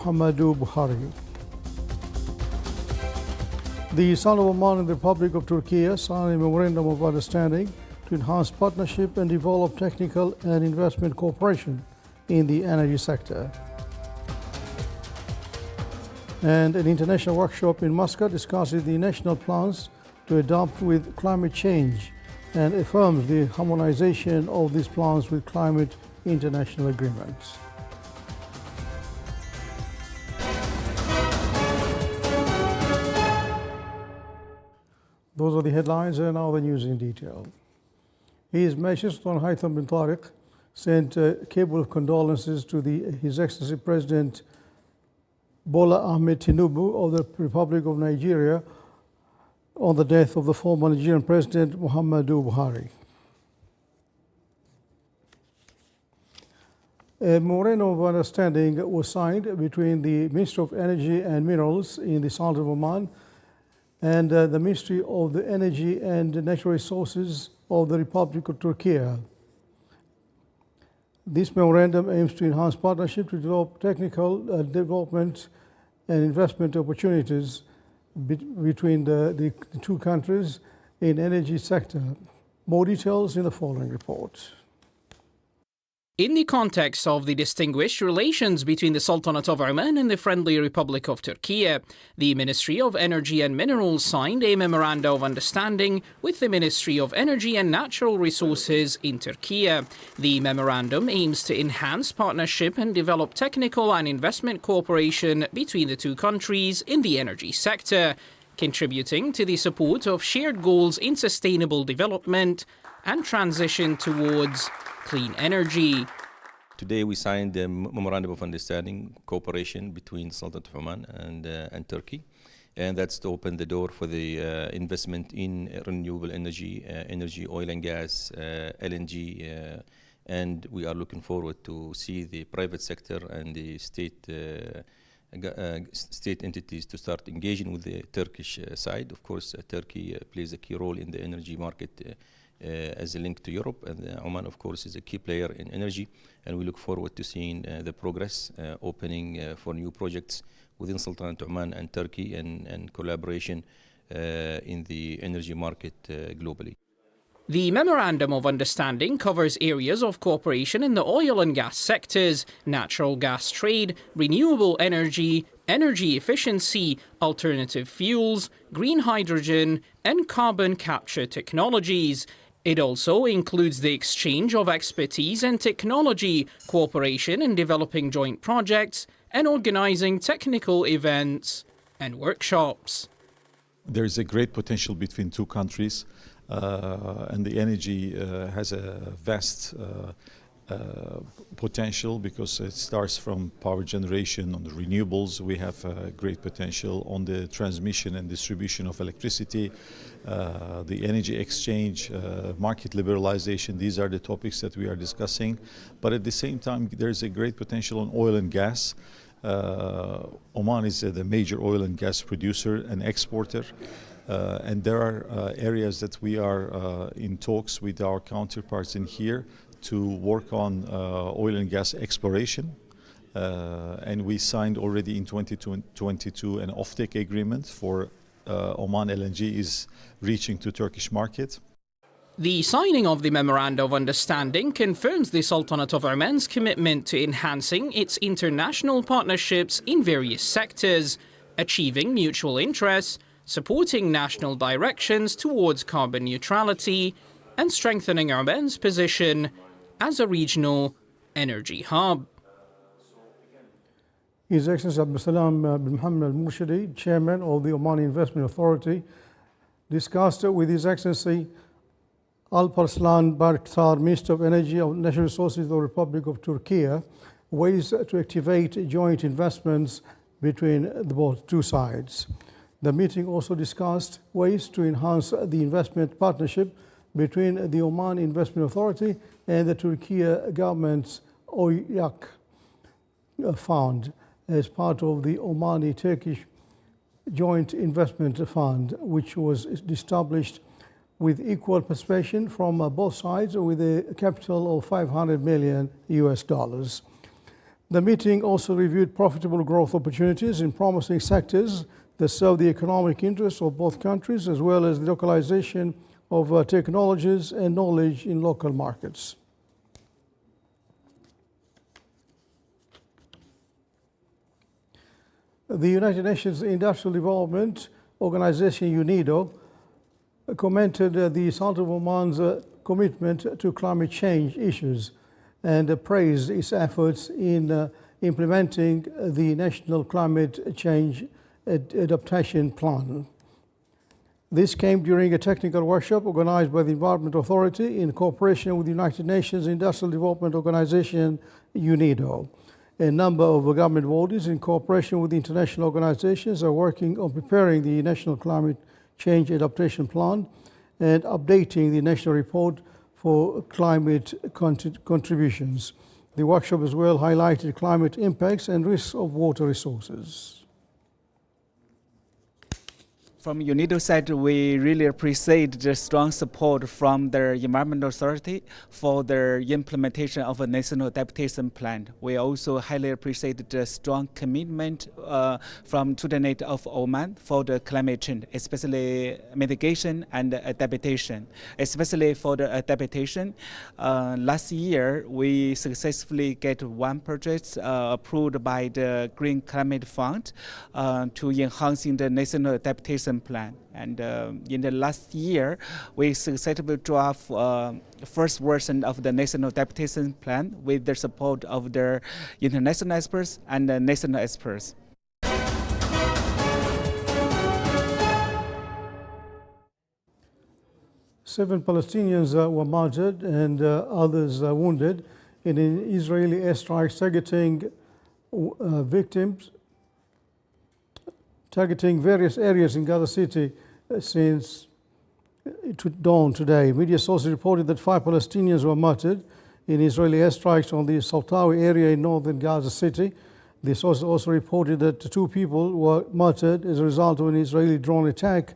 Muhammadu Buhari. The Sultan of Oman and the Republic of Turkey signed a memorandum of understanding to enhance partnership and develop technical and investment cooperation in the energy sector. And an international workshop in Muscat discusses the national plans to adapt with climate change and affirms the harmonization of these plans with climate international agreements. Those are the headlines, and now the news in detail. His Majesty Sultan Haitham bin Tariq sent a cable of condolences to His Excellency President Bola Ahmed Tinubu of the Republic of Nigeria on the death of the former Nigerian President Muhammadu Buhari. A memorandum of understanding was signed between the Ministry of Energy and Minerals in the Sultan of Oman and the Ministry of the Energy and Natural Resources of the Republic of Turkey. This memorandum aims to enhance partnership to develop technical development and investment opportunities between the two countries in energy sector. More details in the following report. In the context of the distinguished relations between the Sultanate of Oman and the Friendly Republic of Turkey, the Ministry of Energy and Minerals signed a memorandum of understanding with the Ministry of Energy and Natural Resources in Turkey. The memorandum aims to enhance partnership and develop technical and investment cooperation between the two countries in the energy sector, contributing to the support of shared goals in sustainable development and transition towards clean energy. Today we signed a memorandum of understanding cooperation between Sultanate of Oman and Turkey, and that's to open the door for the investment in renewable energy, oil and gas, LNG, and we are looking forward to see the private sector and the state entities to start engaging with the Turkish side. Of course, Turkey plays a key role in the energy market as a link to Europe, and Oman, of course, is a key player in energy, and we look forward to seeing the progress opening for new projects within Sultanate Oman and Turkey and collaboration in the energy market globally. The Memorandum of Understanding covers areas of cooperation in the oil and gas sectors, natural gas trade, renewable energy, energy efficiency, alternative fuels, green hydrogen, and carbon capture technologies. It also includes the exchange of expertise and technology, cooperation in developing joint projects, and organizing technical events and workshops. There is a great potential between two countries, and the energy has a vast potential because it starts from power generation on the renewables. We have great potential on the transmission and distribution of electricity, the energy exchange, market liberalization. These are the topics that we are discussing. But at the same time, there's a great potential on oil and gas. Oman is the major oil and gas producer and exporter. And there are areas that we are in talks with our counterparts in here to work on oil and gas exploration. And we signed already in 2022 an offtake agreement for Oman LNG is reaching to Turkish market. The signing of the Memorandum of Understanding confirms the Sultanate of Oman's commitment to enhancing its international partnerships in various sectors, achieving mutual interests, supporting national directions towards carbon neutrality, and strengthening Oman's position as a regional energy hub. His Excellency Abdul Salam bin Mohammed al-Murshidi, Chairman of the Omani Investment Authority, discussed with His Excellency Alparslan Barkhtar, Minister of Energy and Natural Resources of the Republic of Turkey, ways to activate joint investments between both two sides. The meeting also discussed ways to enhance the investment partnership between the Oman Investment Authority and the Turkey government's OYAK fund as part of the Omani-Turkish Joint Investment Fund, which was established with equal participation from both sides with a capital of $500 million. The meeting also reviewed profitable growth opportunities in promising sectors that serve the economic interests of both countries, as well as the localization of technologies and knowledge in local markets. The United Nations Industrial Development Organization, UNIDO, commented the Sultan of Oman's commitment to climate change issues and praised its efforts in implementing the National Climate Change Adaptation Plan. This came during a technical workshop organized by the Environment Authority in cooperation with the United Nations Industrial Development Organization, UNIDO. A number of government bodies in cooperation with the international organizations are working on preparing the National Climate Change Adaptation Plan and updating the national report for climate contributions. The workshop as well highlighted climate impacts and risks of water resources. From UNIDO side, we really appreciate the strong support from the Environment Authority for the implementation of a national adaptation plan. We also highly appreciate the strong commitment from Sultanate of Oman for the climate change, especially mitigation and adaptation. Especially for the adaptation, last year we successfully get one project approved by the Green Climate Fund to enhancing the national adaptation plan. And in the last year, we successfully draft first version of the national adaptation plan with the support of the international experts and the national experts. 7 Palestinians were martyred and others wounded in an Israeli airstrike targeting various areas in Gaza City since dawn today. Media sources reported that 5 Palestinians were martyred in Israeli airstrikes on the Saltawi area in northern Gaza City. The sources also reported that 2 people were martyred as a result of an Israeli drone attack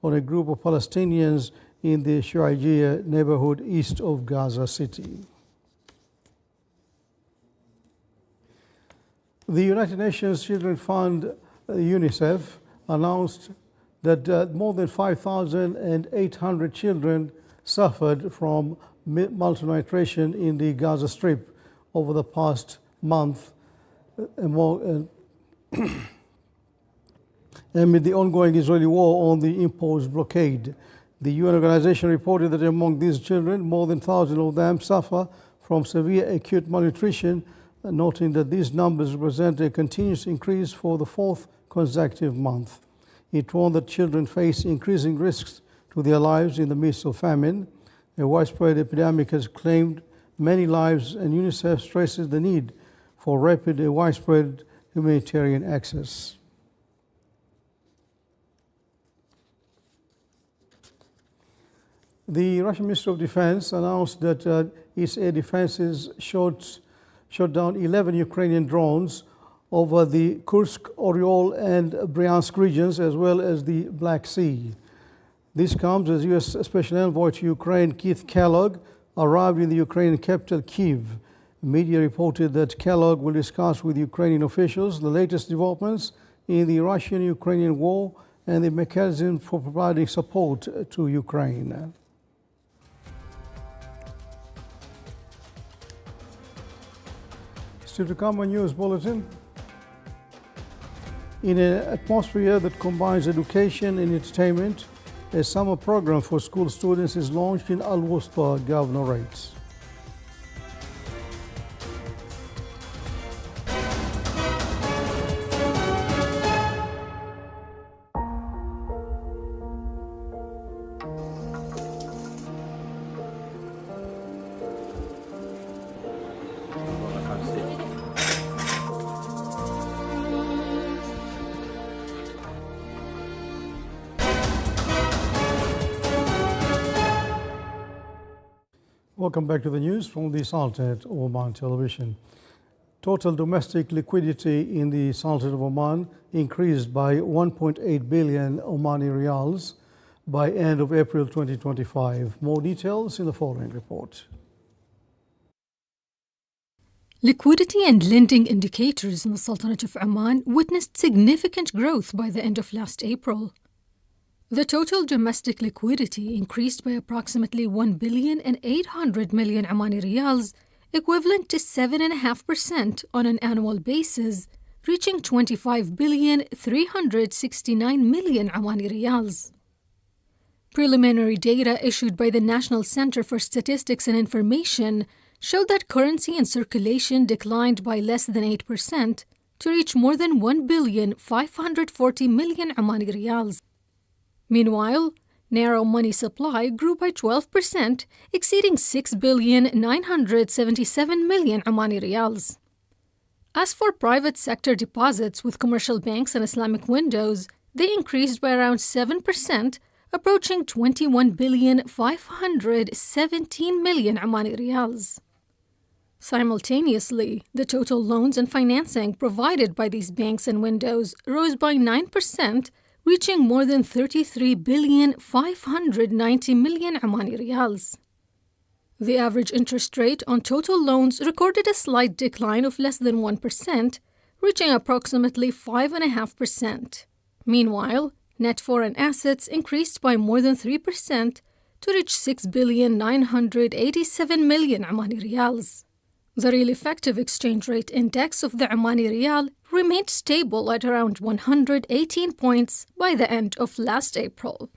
on a group of Palestinians in the Shuaijiyya neighborhood east of Gaza City. The United Nations Children's Fund, UNICEF, announced that more than 5,800 children suffered from malnutrition in the Gaza Strip over the past month amid the ongoing Israeli war on the imposed blockade. The UN organization reported that among these children, more than 1,000 of them suffer from severe acute malnutrition, noting that these numbers represent a continuous increase for the 4th consecutive month. It warned that children face increasing risks to their lives in the midst of famine. A widespread epidemic has claimed many lives, and UNICEF stresses the need for rapid and widespread humanitarian access. The Russian Ministry of Defense announced that its air defenses shot down 11 Ukrainian drones over the Kursk, Oryol, and Bryansk regions, as well as the Black Sea. This comes as U.S. Special Envoy to Ukraine, Keith Kellogg, arrived in the Ukrainian capital, Kyiv. Media reported that Kellogg will discuss with Ukrainian officials the latest developments in the Russian-Ukrainian war and the mechanism for providing support to Ukraine. Still to come on News Bulletin. In an atmosphere that combines education and entertainment, a summer program for school students is launched in Al-Wusta Governorate. Welcome back to the news from the Sultanate of Oman Television. Total domestic liquidity in the Sultanate of Oman increased by 1.8 billion Omani riyals by end of April 2025. More details in the following report. Liquidity and lending indicators in the Sultanate of Oman witnessed significant growth by the end of last April. The total domestic liquidity increased by approximately 1,800 million Omani riyals, equivalent to 7.5% on an annual basis, reaching 25,369 million Omani riyals. Preliminary data issued by the National Center for Statistics and Information showed that currency in circulation declined by less than 8% to reach more than 1,540 million Omani riyals. Meanwhile, narrow money supply grew by 12%, exceeding 6,977 million Omani riyals. As for private sector deposits with commercial banks and Islamic windows, they increased by around 7%, approaching 21,517 million Omani riyals. Simultaneously, the total loans and financing provided by these banks and windows rose by 9%, reaching more than 33,590 million Omani riyals. The average interest rate on total loans recorded a slight decline of less than 1%, reaching approximately 5.5%. Meanwhile, net foreign assets increased by more than 3% to reach 6,987 million Omani riyals. The real effective exchange rate index of the Omani riyal remained stable at around 118 points by the end of last April.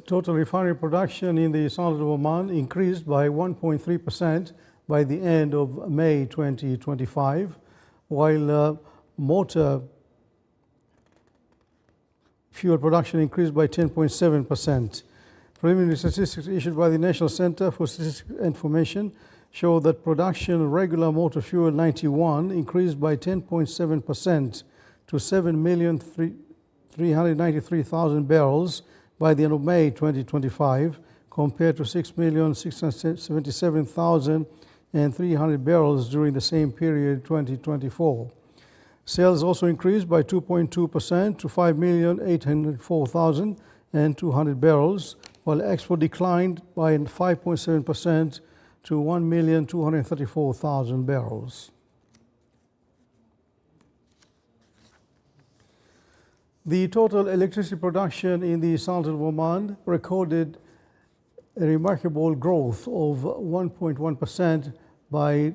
Total refinery production in the Sultanate of Oman increased by 1.3% by the end of May 2025, while motor fuel production increased by 10.7%. Preliminary statistics issued by the National Center for Statistics and Information show that production of regular motor fuel 91 increased by 10.7% to 7,393,000 barrels by the end of May 2025, compared to 6,677,300 barrels during the same period 2024. Sales also increased by 2.2% to 5,804,200 barrels, while export declined by 5.7% to 1,234,000 barrels. The total electricity production in the Sultanate of Oman recorded a remarkable growth of 1.1% by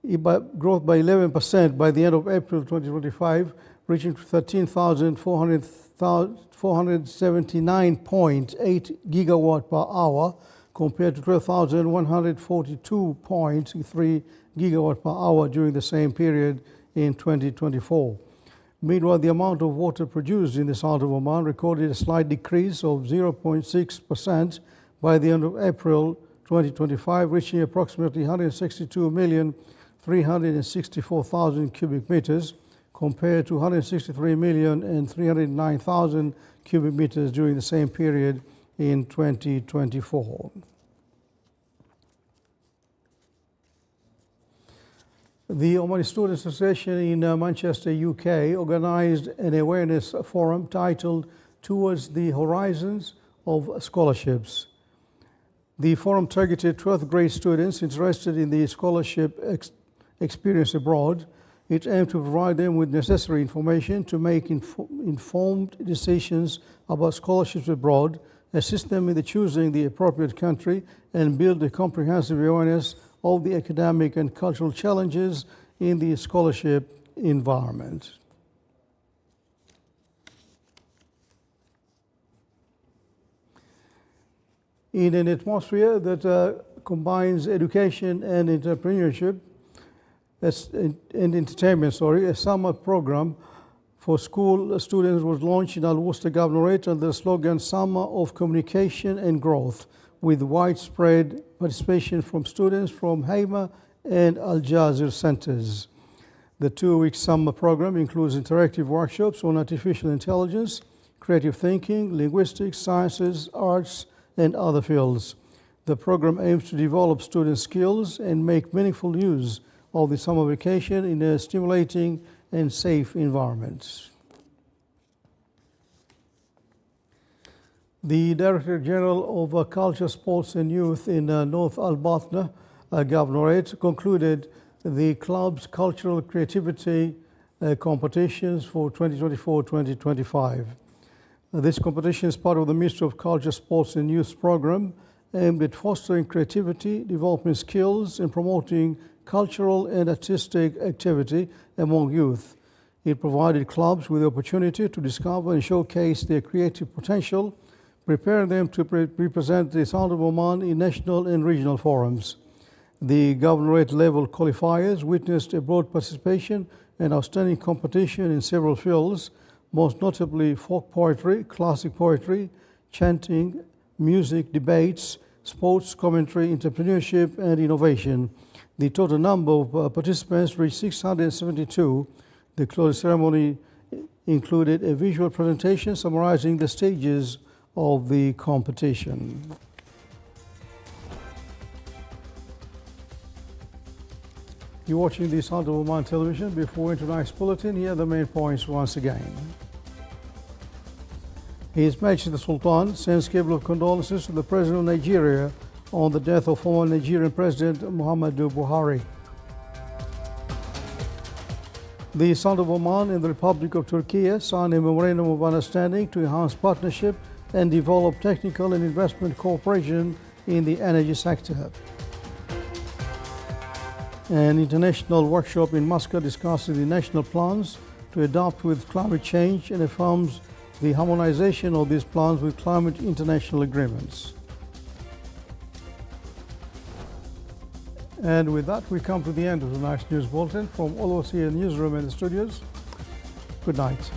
11% by the end of April 2025, reaching 13,479.8 gigawatt per hour compared to 12,142.3 gigawatt per hour during the same period in 2024. Meanwhile, the amount of water produced in the Sultanate of Oman recorded a slight decrease of 0.6% by the end of April 2025, reaching approximately 162,364,000 cubic meters compared to 163,309,000 cubic meters during the same period in 2024. The Omani Students Association in Manchester, UK organized an awareness forum titled Towards the Horizons of Scholarships. The forum targeted 12th grade students interested in the scholarship experience abroad. It aimed to provide them with necessary information to make informed decisions about scholarships abroad, assist them in choosing the appropriate country, and build a comprehensive awareness of the academic and cultural challenges in the scholarship environment. In an atmosphere that combines education and entrepreneurship, and entertainment, a summer program for school students was launched in Al Worcester Governorate under the slogan Summer of Communication and Growth, with widespread participation from students from Haima and Al Jazir centers. The 2-week summer program includes interactive workshops on artificial intelligence, creative thinking, linguistics, sciences, arts, and other fields. The program aims to develop student skills and make meaningful use of the summer vacation in a stimulating and safe environment. The Director General of Culture, Sports and Youth in North Al Batna Governorate concluded the club's cultural creativity competitions for 2024-2025. This competition is part of the Ministry of Culture, Sports and Youth program aimed at fostering creativity, developing skills, and promoting cultural and artistic activity among youth. It provided clubs with the opportunity to discover and showcase their creative potential, preparing them to represent the Sound of Oman in national and regional forums. The governorate level qualifiers witnessed a broad participation and outstanding competition in several fields, most notably folk poetry, classic poetry, chanting, music, debates, sports, commentary, entrepreneurship, and innovation. The total number of participants reached 672. The closing ceremony included a visual presentation summarizing the stages of the competition. You're watching the Sound of Oman television. Before tonight's bulletin, here are the main points once again. His Majesty the Sultan sends cable of condolences to the President of Nigeria on the death of former Nigerian President Muhammadu Buhari. The Sound of Oman and the Republic of Turkey signed a memorandum of understanding to enhance partnership and develop technical and investment cooperation in the energy sector. An international workshop in Muscat discusses the national plans to adapt with climate change and affirms the harmonization of these plans with climate international agreements. And with that, we come to the end of tonight's news bulletin from all of us here in the newsroom and the studios. Good night.